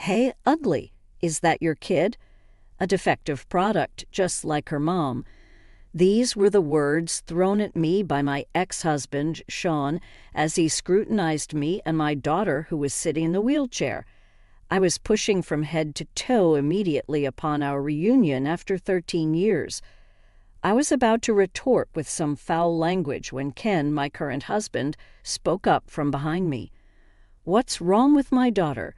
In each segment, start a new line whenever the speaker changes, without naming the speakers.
"Hey, ugly, is that your kid?" A defective product, just like her mom. These were the words thrown at me by my ex-husband, Sean, as he scrutinized me and my daughter, who was sitting in the wheelchair. I was pushing from head to toe immediately upon our reunion after 13 years. I was about to retort with some foul language when Ken, my current husband, spoke up from behind me. "What's wrong with my daughter?"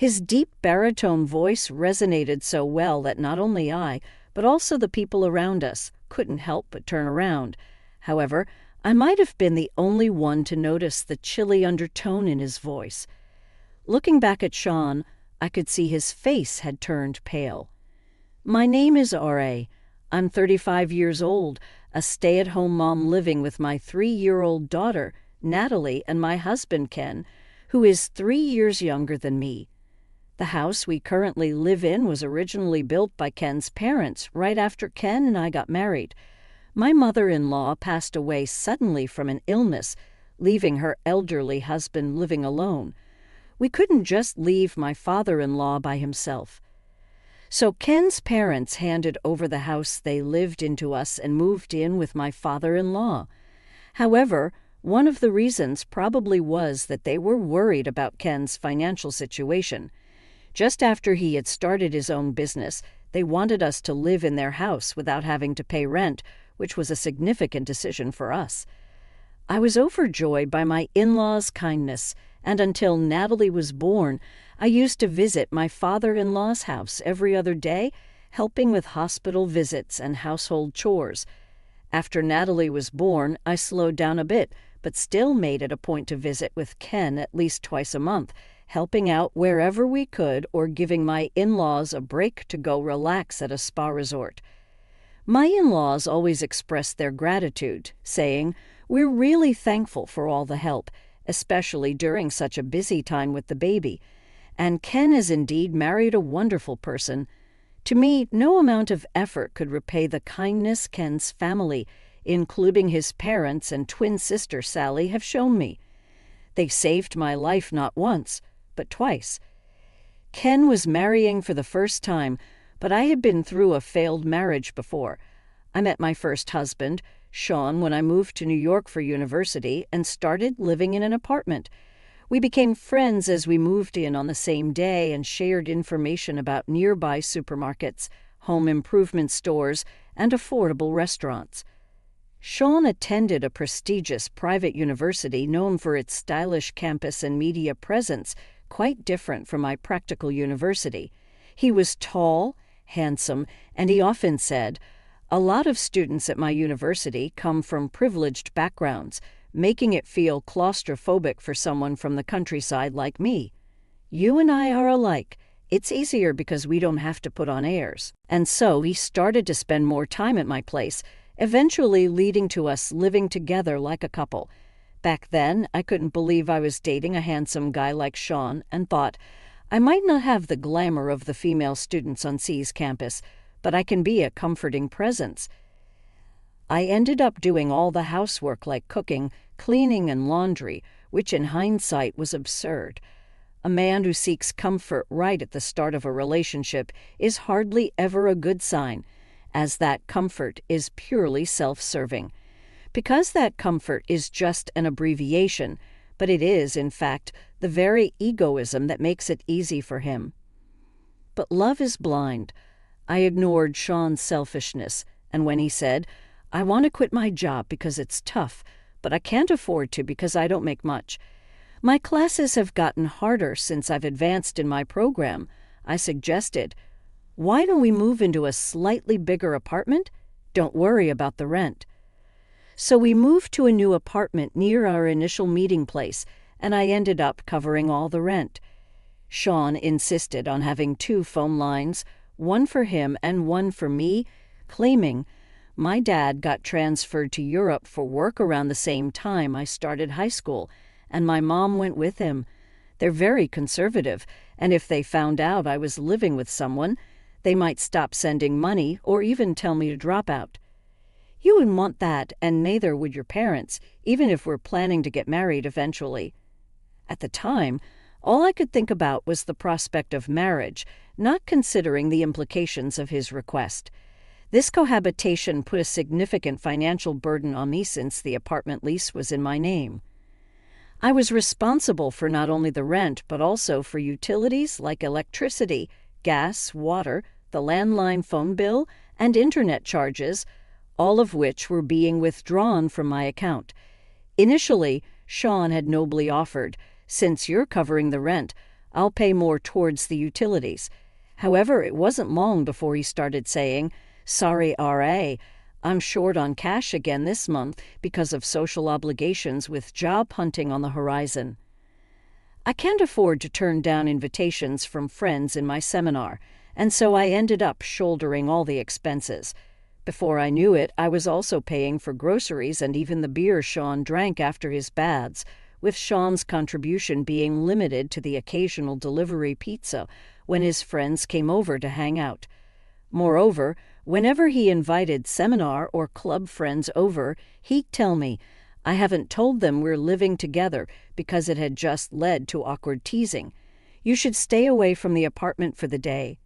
His deep baritone voice resonated so well that not only I, but also the people around us, couldn't help but turn around. However, I might have been the only one to notice the chilly undertone in his voice. Looking back at Sean, I could see his face had turned pale. "My name is R.A. I'm 35 years old, a stay-at-home mom living with my 3-year-old daughter, Natalie, and my husband, Ken, who is 3 years younger than me. The house we currently live in was originally built by Ken's parents right after Ken and I got married. My mother-in-law passed away suddenly from an illness, leaving her elderly husband living alone. We couldn't just leave my father-in-law by himself. So Ken's parents handed over the house they lived in to us and moved in with my father-in-law. However, one of the reasons probably was that they were worried about Ken's financial situation. Just after he had started his own business, they wanted us to live in their house without having to pay rent, which was a significant decision for us. I was overjoyed by my in-laws' kindness, and until Natalie was born, I used to visit my father-in-law's house every other day, helping with hospital visits and household chores. After Natalie was born, I slowed down a bit, but still made it a point to visit with Ken at least twice a month, helping out wherever we could or giving my in-laws a break to go relax at a spa resort. My in-laws always expressed their gratitude, saying, "We're really thankful for all the help, especially during such a busy time with the baby. And Ken is indeed married a wonderful person. To me, no amount of effort could repay the kindness Ken's family, including his parents and twin sister Sally, have shown me. They saved my life not once, but twice. Ken was marrying for the first time, but I had been through a failed marriage before. I met my first husband, Sean, when I moved to New York for university and started living in an apartment. We became friends as we moved in on the same day and shared information about nearby supermarkets, home improvement stores, and affordable restaurants. Sean attended a prestigious private university known for its stylish campus and media presence, quite different from my practical university. He was tall, handsome, and he often said, "A lot of students at my university come from privileged backgrounds, making it feel claustrophobic for someone from the countryside like me. You and I are alike. It's easier because we don't have to put on airs." And so he started to spend more time at my place, eventually leading to us living together like a couple. Back then, I couldn't believe I was dating a handsome guy like Sean and thought, I might not have the glamour of the female students on C's campus, but I can be a comforting presence. I ended up doing all the housework like cooking, cleaning, and laundry, which in hindsight was absurd. A man who seeks comfort right at the start of a relationship is hardly ever a good sign, as that comfort is purely self-serving. Because that comfort is just an abbreviation, but it is, in fact, the very egoism that makes it easy for him. But love is blind. I ignored Sean's selfishness, and when he said, "I want to quit my job because it's tough, but I can't afford to because I don't make much. My classes have gotten harder since I've advanced in my program," I suggested, "Why don't we move into a slightly bigger apartment? Don't worry about the rent." So we moved to a new apartment near our initial meeting place, and I ended up covering all the rent. Sean insisted on having 2 phone lines, one for him and one for me, claiming my dad got transferred to Europe for work around the same time I started high school, and my mom went with him. They're very conservative, and if they found out I was living with someone, they might stop sending money or even tell me to drop out. You wouldn't want that, and neither would your parents, even if we're planning to get married eventually. At the time, All I could think about was the prospect of marriage, not considering the implications of his request. This cohabitation put a significant financial burden on me since the apartment lease was in my name. I was responsible for not only the rent but also for utilities like electricity, gas, water, the landline phone bill, and internet charges, all of which were being withdrawn from my account. Initially, Sean had nobly offered, "Since you're covering the rent, I'll pay more towards the utilities." However, it wasn't long before he started saying, "Sorry, RA, I'm short on cash again this month because of social obligations with job hunting on the horizon." I can't afford to turn down invitations from friends in my seminar, and so I ended up shouldering all the expenses. Before I knew it, I was also paying for groceries and even the beer Sean drank after his baths, with Sean's contribution being limited to the occasional delivery pizza when his friends came over to hang out. Moreover, whenever he invited seminar or club friends over, he'd tell me, "I haven't told them we're living together because it had just led to awkward teasing. You should stay away from the apartment for the day."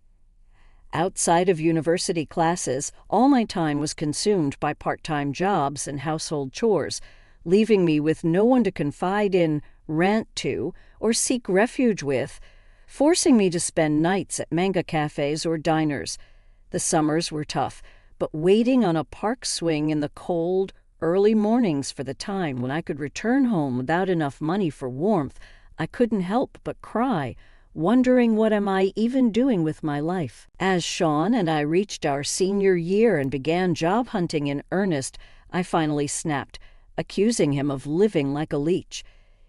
Outside of university classes, all my time was consumed by part-time jobs and household chores, leaving me with no one to confide in, rant to, or seek refuge with, forcing me to spend nights at manga cafes or diners. The summers were tough, but waiting on a park swing in the cold, early mornings for the time when I could return home without enough money for warmth, I couldn't help but cry, wondering what am I even doing with my life. As Sean and I reached our senior year and began job hunting in earnest, I finally snapped, accusing him of living like a leech.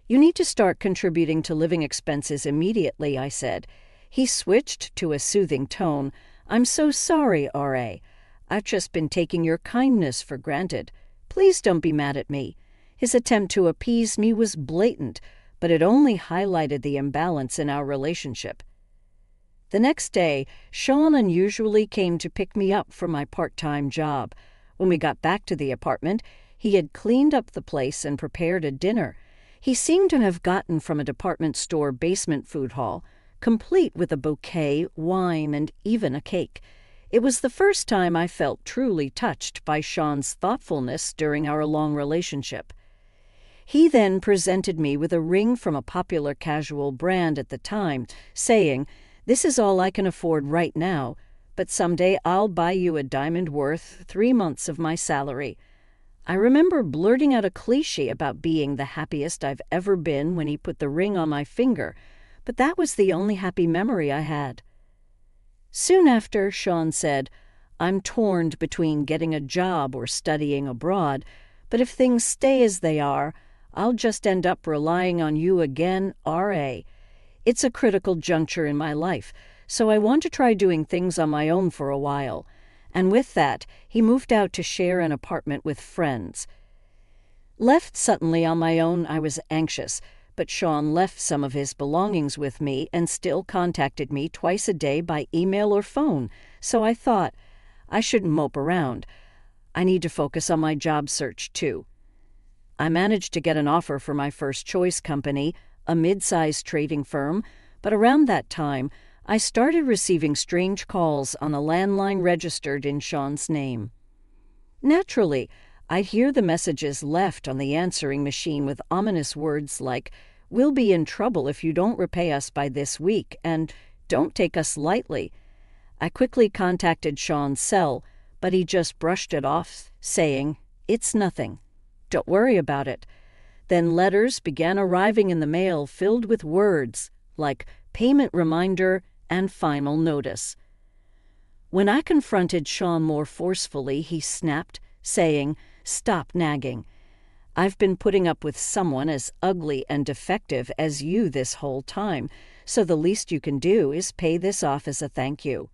"You need to start contributing to living expenses immediately," I said. He switched to a soothing tone. "I'm so sorry, RA. I've just been taking your kindness for granted. Please don't be mad at me." His attempt to appease me was blatant, but it only highlighted the imbalance in our relationship. The next day, Sean unusually came to pick me up for my part-time job. When we got back to the apartment, he had cleaned up the place and prepared a dinner. He seemed to have gotten from a department store basement food hall, complete with a bouquet, wine, and even a cake. It was the first time I felt truly touched by Sean's thoughtfulness during our long relationship. He then presented me with a ring from a popular casual brand at the time, saying, "This is all I can afford right now, but someday I'll buy you a diamond worth 3 months of my salary." I remember blurting out a cliché about being the happiest I've ever been when he put the ring on my finger, but that was the only happy memory I had. Soon after, Sean said, "I'm torn between getting a job or studying abroad, but if things stay as they are, I'll just end up relying on you again, RA. It's a critical juncture in my life, so I want to try doing things on my own for a while." And with that, he moved out to share an apartment with friends. Left suddenly on my own, I was anxious, but Sean left some of his belongings with me and still contacted me twice a day by email or phone, so I thought, I shouldn't mope around. I need to focus on my job search, too. I managed to get an offer for my first choice company, a mid-sized trading firm, but around that time, I started receiving strange calls on a landline registered in Sean's name. Naturally, I'd hear the messages left on the answering machine with ominous words like, "We'll be in trouble if you don't repay us by this week," and "Don't take us lightly." I quickly contacted Sean's cell, but he just brushed it off, saying, "It's nothing. Don't worry about it." Then letters began arriving in the mail filled with words like payment reminder and final notice. When I confronted Sean more forcefully, he snapped, saying, "Stop nagging. I've been putting up with someone as ugly and defective as you this whole time, so the least you can do is pay this off as a thank you."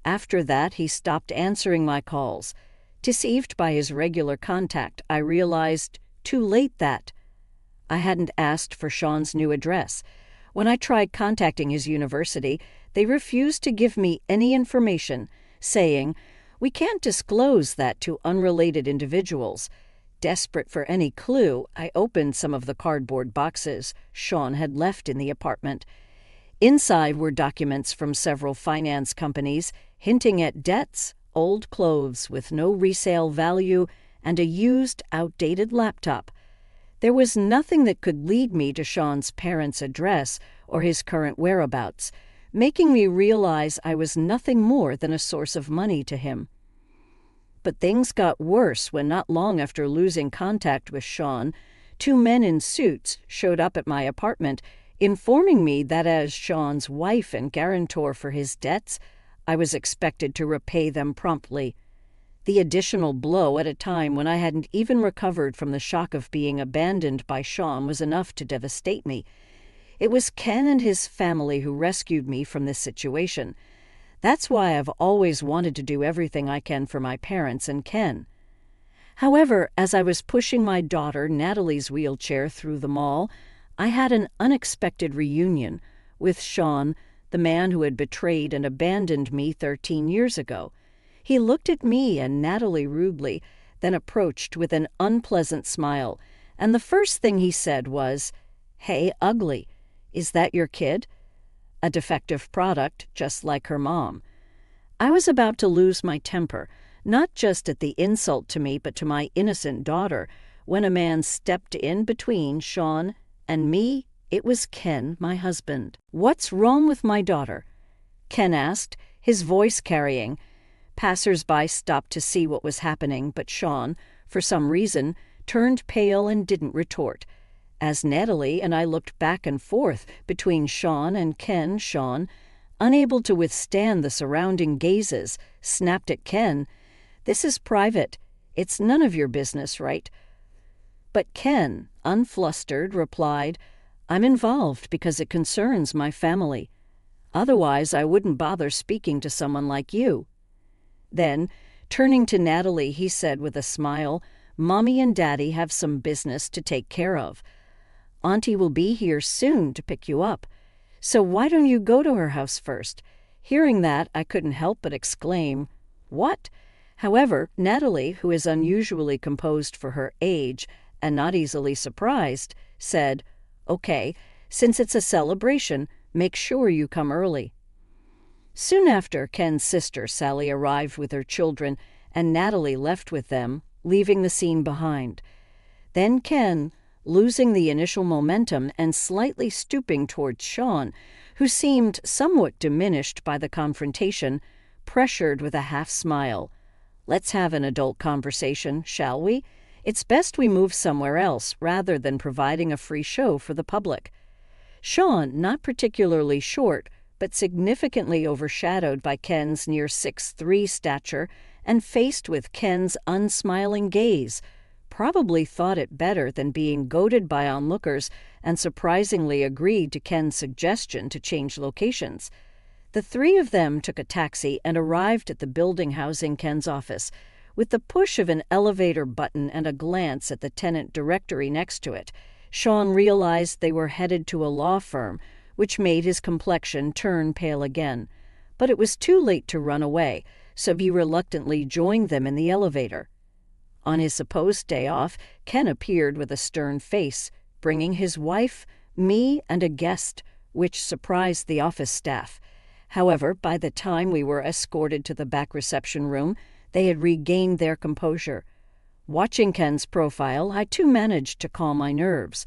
After that, he stopped answering my calls. Deceived by his regular contact, I realized too late that I hadn't asked for Sean's new address. When I tried contacting his university, they refused to give me any information, saying, "We can't disclose that to unrelated individuals. Desperate for any clue, I opened some of the cardboard boxes Sean had left in the apartment. Inside were documents from several finance companies hinting at debts, old clothes with no resale value, and a used, outdated laptop. There was nothing that could lead me to Sean's parents' address or his current whereabouts, making me realize I was nothing more than a source of money to him. But things got worse when, not long after losing contact with Sean, two men in suits showed up at my apartment, informing me that as Sean's wife and guarantor for his debts, I was expected to repay them promptly. The additional blow at a time when I hadn't even recovered from the shock of being abandoned by Sean was enough to devastate me. It was Ken and his family who rescued me from this situation. That's why I've always wanted to do everything I can for my parents and Ken. However, as I was pushing my daughter Natalie's wheelchair through the mall, I had an unexpected reunion with Sean, the man who had betrayed and abandoned me 13 years ago. He looked at me and Natalie rudely, then approached with an unpleasant smile, and the first thing he said was, "Hey, ugly, is that your kid? A defective product, just like her mom." I was about to lose my temper, not just at the insult to me but to my innocent daughter, when a man stepped in between Sean and me. It was Ken, my husband. "What's wrong with my daughter?" Ken asked, his voice carrying. Passers-by stopped to see what was happening, but Sean, for some reason, turned pale and didn't retort. As Natalie and I looked back and forth between Sean and Ken, Sean, unable to withstand the surrounding gazes, snapped at Ken, "This is private. It's none of your business, right?" But Ken, unflustered, replied, "I'm involved because it concerns my family. Otherwise, I wouldn't bother speaking to someone like you." Then, turning to Natalie, he said with a smile, "Mommy and Daddy have some business to take care of. Auntie will be here soon to pick you up. So why don't you go to her house first?" Hearing that, I couldn't help but exclaim, "What?" However, Natalie, who is unusually composed for her age and not easily surprised, said, "Okay, since it's a celebration, make sure you come early." Soon after, Ken's sister Sally arrived with her children, and Natalie left with them, leaving the scene behind. Then Ken, losing the initial momentum and slightly stooping towards Sean, who seemed somewhat diminished by the confrontation, pressured with a half-smile, "Let's have an adult conversation, shall we? It's best we move somewhere else rather than providing a free show for the public." Sean, not particularly short, but significantly overshadowed by Ken's near 6'3" stature and faced with Ken's unsmiling gaze, probably thought it better than being goaded by onlookers and surprisingly agreed to Ken's suggestion to change locations. The three of them took a taxi and arrived at the building housing Ken's office. With the push of an elevator button and a glance at the tenant directory next to it, Sean realized they were headed to a law firm, which made his complexion turn pale again. But it was too late to run away, so he reluctantly joined them in the elevator. On his supposed day off, Ken appeared with a stern face, bringing his wife, me, and a guest, which surprised the office staff. However, by the time we were escorted to the back reception room, they had regained their composure. Watching Ken's profile, I too managed to calm my nerves.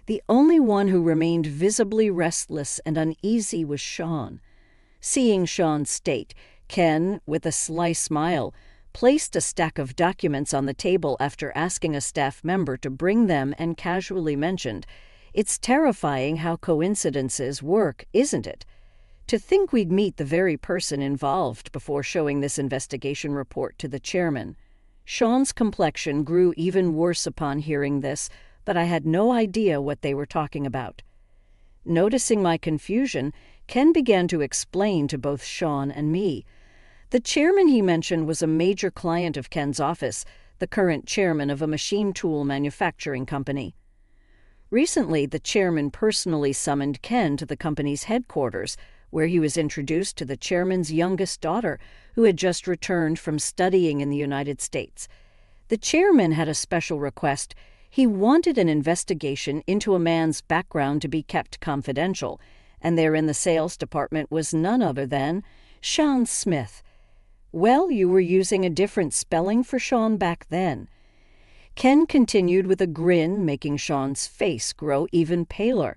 The only one who remained visibly restless and uneasy was Sean. Seeing Sean's state, Ken, with a sly smile, placed a stack of documents on the table after asking a staff member to bring them and casually mentioned, "It's terrifying how coincidences work, isn't it? To think we'd meet the very person involved before showing this investigation report to the chairman." Sean's complexion grew even worse upon hearing this, but I had no idea what they were talking about. Noticing my confusion, Ken began to explain to both Sean and me. The chairman he mentioned was a major client of Ken's office, the current chairman of a machine tool manufacturing company. Recently, the chairman personally summoned Ken to the company's headquarters, where he was introduced to the chairman's youngest daughter, who had just returned from studying in the United States. The chairman had a special request. He wanted an investigation into a man's background to be kept confidential, and there in the sales department was none other than Sean Smith. Well, you were using a different spelling for Sean back then. Ken continued with a grin, making Sean's face grow even paler.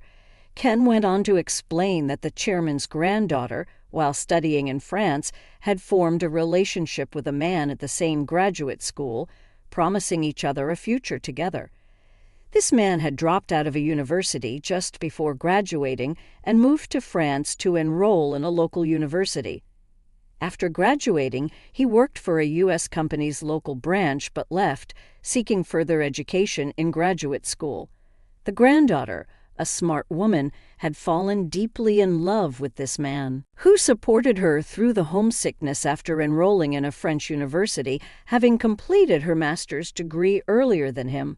Ken went on to explain that the chairman's granddaughter, while studying in France, had formed a relationship with a man at the same graduate school, promising each other a future together. This man had dropped out of a university just before graduating and moved to France to enroll in a local university. After graduating, he worked for a U.S. company's local branch but left, seeking further education in graduate school. The granddaughter, a smart woman, had fallen deeply in love with this man, who supported her through the homesickness after enrolling in a French university, having completed her master's degree earlier than him.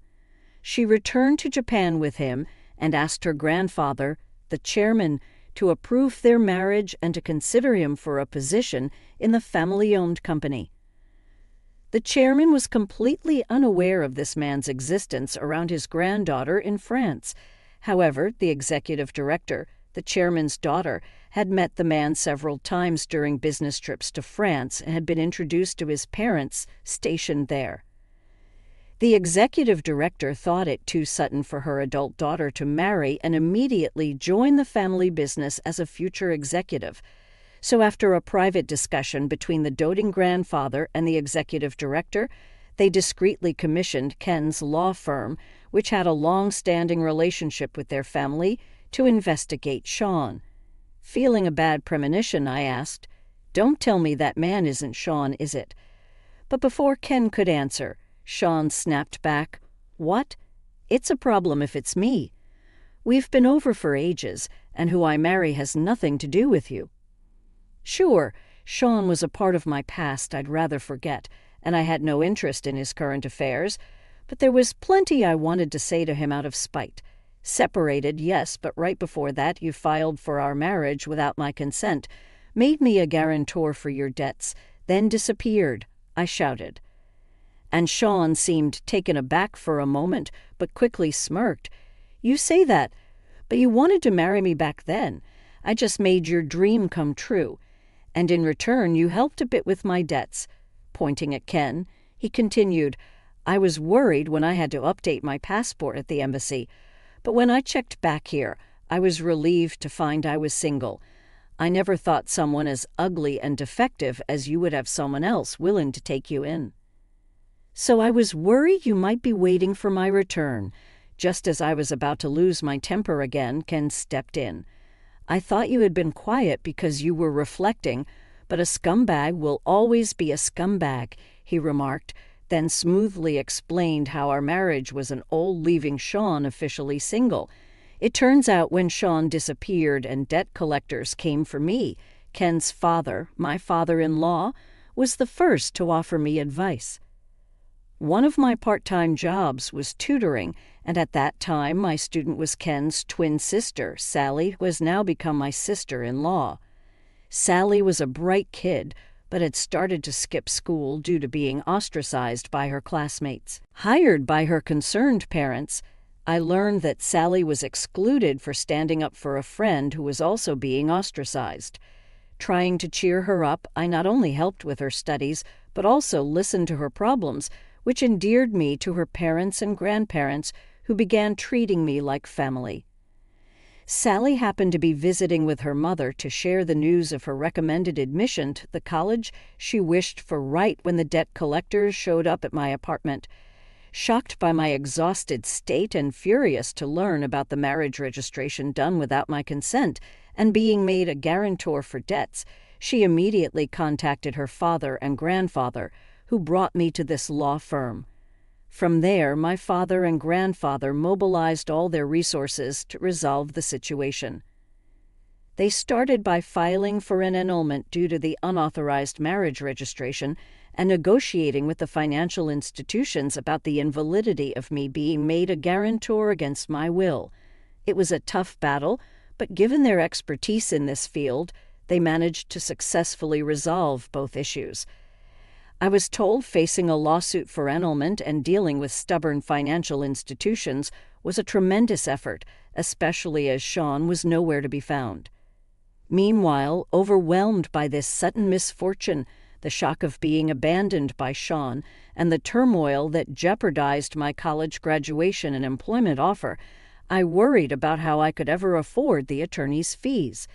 She returned to Japan with him and asked her grandfather, the chairman, to approve their marriage and to consider him for a position in the family-owned company. The chairman was completely unaware of this man's existence around his granddaughter in France. However, the executive director, the chairman's daughter, had met the man several times during business trips to France and had been introduced to his parents stationed there. The executive director thought it too sudden for her adult daughter to marry and immediately join the family business as a future executive. So after a private discussion between the doting grandfather and the executive director, they discreetly commissioned Ken's law firm, which had a long-standing relationship with their family, to investigate Sean. Feeling a bad premonition, I asked, "Don't tell me that man isn't Sean, is it?" But before Ken could answer, Sean snapped back, "What? It's a problem if it's me. We've been over for ages, and who I marry has nothing to do with you." Sure, Sean was a part of my past I'd rather forget, and I had no interest in his current affairs, but there was plenty I wanted to say to him out of spite. Separated, yes, but right before that you filed for our marriage without my consent, made me a guarantor for your debts, then disappeared, I shouted. And Sean seemed taken aback for a moment, but quickly smirked. "You say that, but you wanted to marry me back then. I just made your dream come true. And in return, you helped a bit with my debts." Pointing at Ken, he continued, "I was worried when I had to update my passport at the embassy, but when I checked back here, I was relieved to find I was single. I never thought someone as ugly and defective as you would have someone else willing to take you in. So I was worried you might be waiting for my return." Just as I was about to lose my temper again, Ken stepped in. "I thought you had been quiet because you were reflecting, but a scumbag will always be a scumbag," he remarked, then smoothly explained how our marriage was an old leaving Sean officially single. It turns out when Sean disappeared and debt collectors came for me, Ken's father, my father-in-law, was the first to offer me advice. One of my part-time jobs was tutoring, and at that time my student was Ken's twin sister, Sally, who has now become my sister-in-law. Sally was a bright kid, but had started to skip school due to being ostracized by her classmates. Hired by her concerned parents, I learned that Sally was excluded for standing up for a friend who was also being ostracized. Trying to cheer her up, I not only helped with her studies, but also listened to her problems, which endeared me to her parents and grandparents, who began treating me like family. Sally happened to be visiting with her mother to share the news of her recommended admission to the college she wished for right when the debt collectors showed up at my apartment. Shocked by my exhausted state and furious to learn about the marriage registration done without my consent and being made a guarantor for debts, she immediately contacted her father and grandfather, who brought me to this law firm. From there, my father and grandfather mobilized all their resources to resolve the situation. They started by filing for an annulment due to the unauthorized marriage registration and negotiating with the financial institutions about the invalidity of me being made a guarantor against my will. It was a tough battle, but given their expertise in this field, they managed to successfully resolve both issues. I was told facing a lawsuit for annulment and dealing with stubborn financial institutions was a tremendous effort, especially as Sean was nowhere to be found. Meanwhile, overwhelmed by this sudden misfortune, the shock of being abandoned by Sean, and the turmoil that jeopardized my college graduation and employment offer, I worried about how I could ever afford the attorney's fees.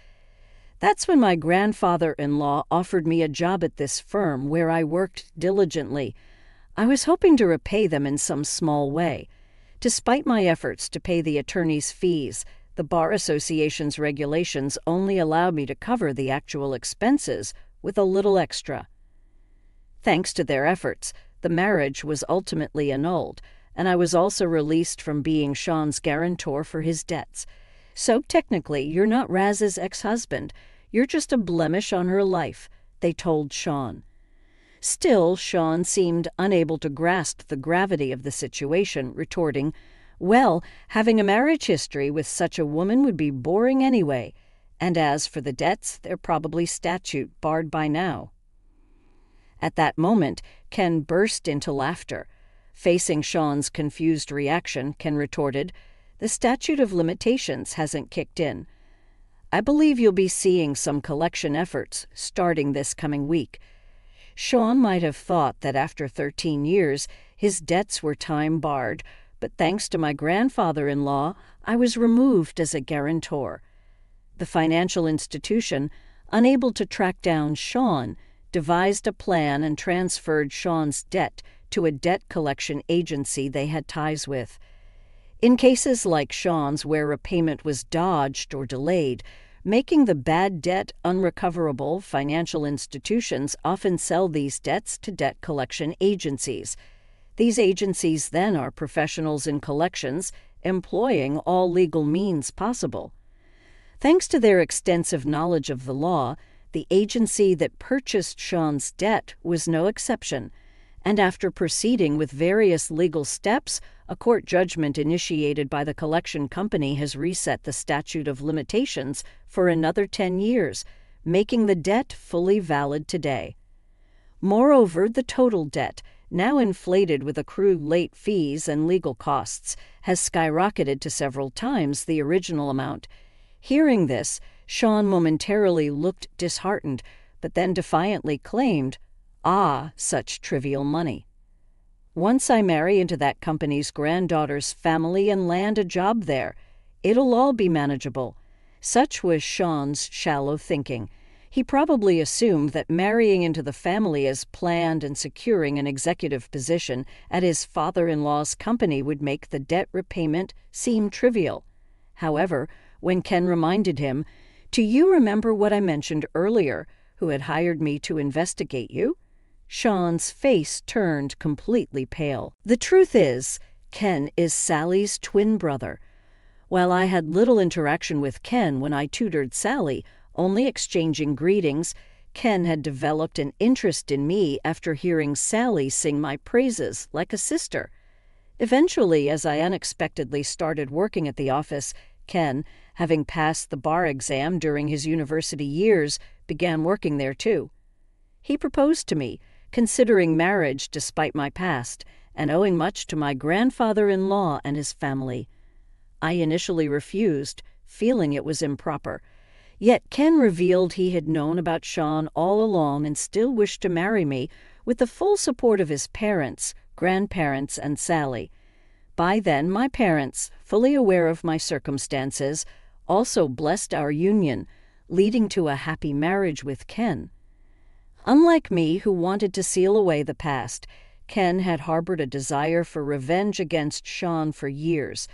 That's when my grandfather-in-law offered me a job at this firm where I worked diligently. I was hoping to repay them in some small way. Despite my efforts to pay the attorney's fees, the Bar Association's regulations only allowed me to cover the actual expenses with a little extra. Thanks to their efforts, the marriage was ultimately annulled, and I was also released from being Sean's guarantor for his debts. So technically, you're not Raz's ex-husband. You're just a blemish on her life, they told Sean. Still, Sean seemed unable to grasp the gravity of the situation, retorting, "Well, having a marriage history with such a woman would be boring anyway. And as for the debts, they're probably statute barred by now." At that moment, Ken burst into laughter. Facing Sean's confused reaction, Ken retorted, "The statute of limitations hasn't kicked in. I believe you'll be seeing some collection efforts starting this coming week." Sean might have thought that after 13 years, his debts were time-barred, but thanks to my grandfather-in-law, I was removed as a guarantor. The financial institution, unable to track down Sean, devised a plan and transferred Sean's debt to a debt collection agency they had ties with. In cases like Sean's where repayment was dodged or delayed, making the bad debt unrecoverable, financial institutions often sell these debts to debt collection agencies. These agencies then are professionals in collections, employing all legal means possible. Thanks to their extensive knowledge of the law, the agency that purchased Sean's debt was no exception, and after proceeding with various legal steps, a court judgment initiated by the collection company has reset the statute of limitations for another 10 years, making the debt fully valid today. Moreover, the total debt, now inflated with accrued late fees and legal costs, has skyrocketed to several times the original amount. Hearing this, Sean momentarily looked disheartened, but then defiantly claimed, "Ah, such trivial money. Once I marry into that company's granddaughter's family and land a job there, it'll all be manageable." Such was Sean's shallow thinking. He probably assumed that marrying into the family as planned and securing an executive position at his father-in-law's company would make the debt repayment seem trivial. However, when Ken reminded him, "Do you remember what I mentioned earlier, who had hired me to investigate you?" Sean's face turned completely pale. The truth is, Ken is Sally's twin brother. While I had little interaction with Ken when I tutored Sally, only exchanging greetings, Ken had developed an interest in me after hearing Sally sing my praises like a sister. Eventually, as I unexpectedly started working at the office, Ken, having passed the bar exam during his university years, began working there too. He proposed to me, considering marriage despite my past, and owing much to my grandfather-in-law and his family. I initially refused, feeling it was improper. Yet Ken revealed he had known about Sean all along and still wished to marry me with the full support of his parents, grandparents, and Sally. By then, my parents, fully aware of my circumstances, also blessed our union, leading to a happy marriage with Ken. Unlike me, who wanted to seal away the past, Ken had harbored a desire for revenge against Sean for years.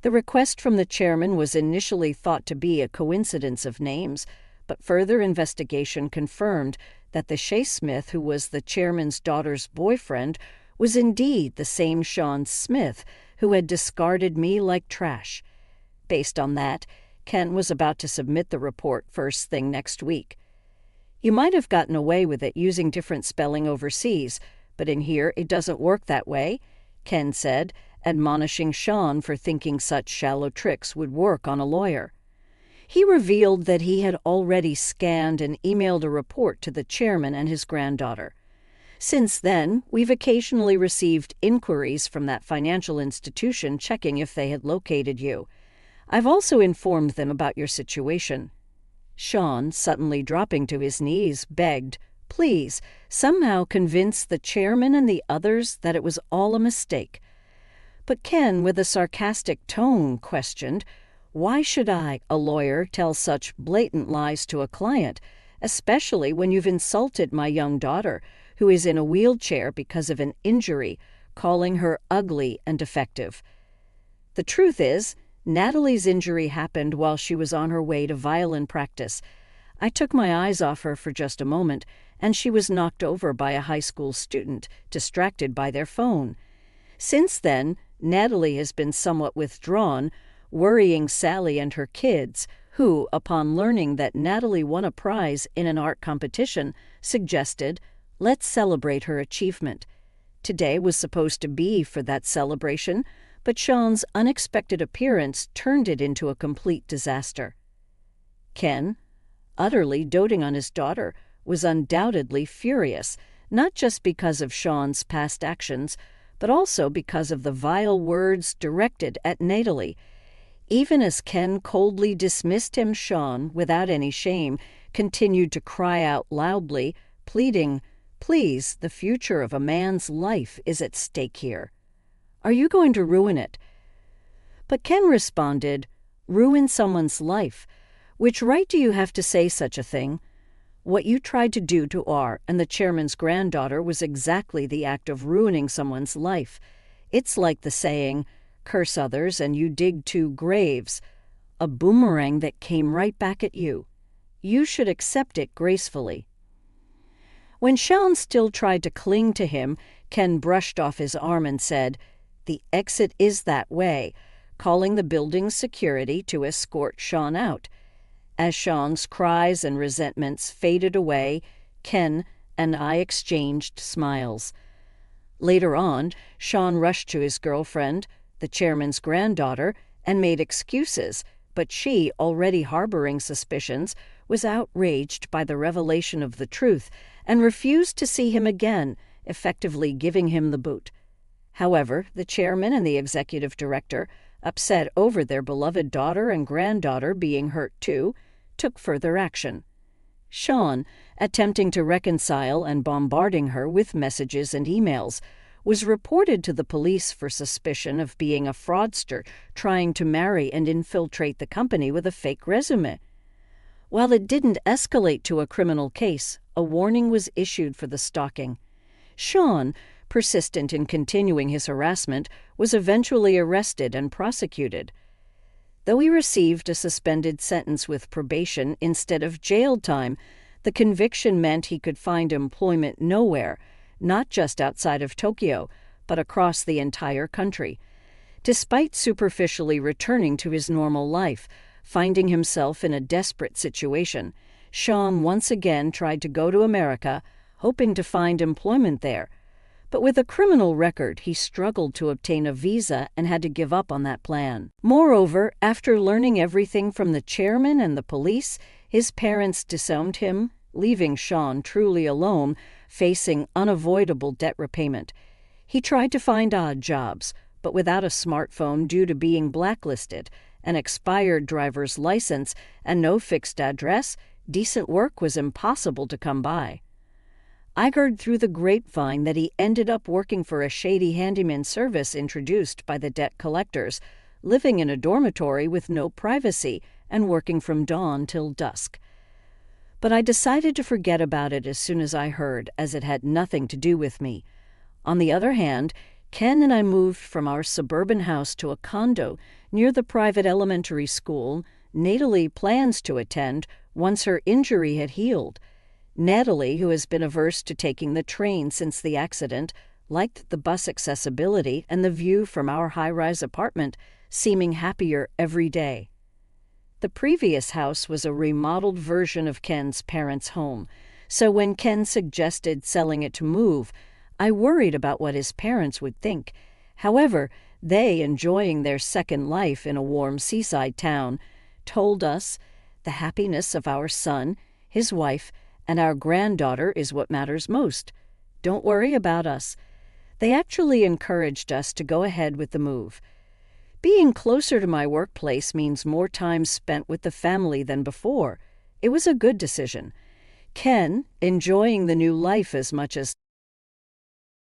The request from the chairman was initially thought to be a coincidence of names, but further investigation confirmed that the Shea Smith who was the chairman's daughter's boyfriend was indeed the same Sean Smith who had discarded me like trash. Based on that, Ken was about to submit the report first thing next week. "You might have gotten away with it using different spelling overseas, but in here it doesn't work that way," Ken said, admonishing Sean for thinking such shallow tricks would work on a lawyer. He revealed that he had already scanned and emailed a report to the chairman and his granddaughter. Since then, we've occasionally received inquiries from that financial institution checking if they had located you. I've also informed them about your situation." Sean, suddenly dropping to his knees, begged, "Please, somehow convince the chairman and the others that it was all a mistake." But Ken, with a sarcastic tone, questioned, "Why should I, a lawyer, tell such blatant lies to a client, especially when you've insulted my young daughter, who is in a wheelchair because of an injury, calling her ugly and defective?" The truth is, Natalie's injury happened while she was on her way to violin practice. I took my eyes off her for just a moment, and she was knocked over by a high school student, distracted by their phone. Since then, Natalie has been somewhat withdrawn, worrying Sally and her kids, who, upon learning that Natalie won a prize in an art competition, suggested, "Let's celebrate her achievement." Today was supposed to be for that celebration, but Sean's unexpected appearance turned it into a complete disaster. Ken, utterly doting on his daughter, was undoubtedly furious, not just because of Sean's past actions, but also because of the vile words directed at Natalie. Even as Ken coldly dismissed him, Sean, without any shame, continued to cry out loudly, pleading, "Please, the future of a man's life is at stake here. Are you going to ruin it?" But Ken responded, "Ruin someone's life? Which right do you have to say such a thing? What you tried to do to R and the chairman's granddaughter was exactly the act of ruining someone's life. It's like the saying, 'Curse others and you dig 2 graves,' a boomerang that came right back at you. You should accept it gracefully." When Sean still tried to cling to him, Ken brushed off his arm and said, "The exit is that way," calling the building's security to escort Sean out. As Sean's cries and resentments faded away, Ken and I exchanged smiles. Later on, Sean rushed to his girlfriend, the chairman's granddaughter, and made excuses, but she, already harboring suspicions, was outraged by the revelation of the truth and refused to see him again, effectively giving him the boot. However, the chairman and the executive director, upset over their beloved daughter and granddaughter being hurt too, took further action. Sean, attempting to reconcile and bombarding her with messages and emails, was reported to the police for suspicion of being a fraudster trying to marry and infiltrate the company with a fake resume. While it didn't escalate to a criminal case, a warning was issued for the stalking. Sean, persistent in continuing his harassment, was eventually arrested and prosecuted. Though he received a suspended sentence with probation instead of jail time, the conviction meant he could find employment nowhere, not just outside of Tokyo, but across the entire country. Despite superficially returning to his normal life, finding himself in a desperate situation, Sean once again tried to go to America, hoping to find employment there. But with a criminal record, he struggled to obtain a visa and had to give up on that plan. Moreover, after learning everything from the chairman and the police, his parents disowned him, leaving Sean truly alone, facing unavoidable debt repayment. He tried to find odd jobs, but without a smartphone due to being blacklisted, an expired driver's license, and no fixed address, decent work was impossible to come by. I heard through the grapevine that he ended up working for a shady handyman service introduced by the debt collectors, living in a dormitory with no privacy and working from dawn till dusk. But I decided to forget about it as soon as I heard, as it had nothing to do with me. On the other hand, Ken and I moved from our suburban house to a condo near the private elementary school Natalie plans to attend once her injury had healed. Natalie, who has been averse to taking the train since the accident, liked the bus accessibility and the view from our high-rise apartment, seeming happier every day. The previous house was a remodeled version of Ken's parents' home, so when Ken suggested selling it to move, I worried about what his parents would think. However, they, enjoying their second life in a warm seaside town, told us, "The happiness of our son, his wife, and our granddaughter is what matters most. "Don't worry about us." They actually encouraged us to go ahead with the move. Being closer to my workplace means more time spent with the family than before. It was a good decision. Ken, enjoying the new life as much as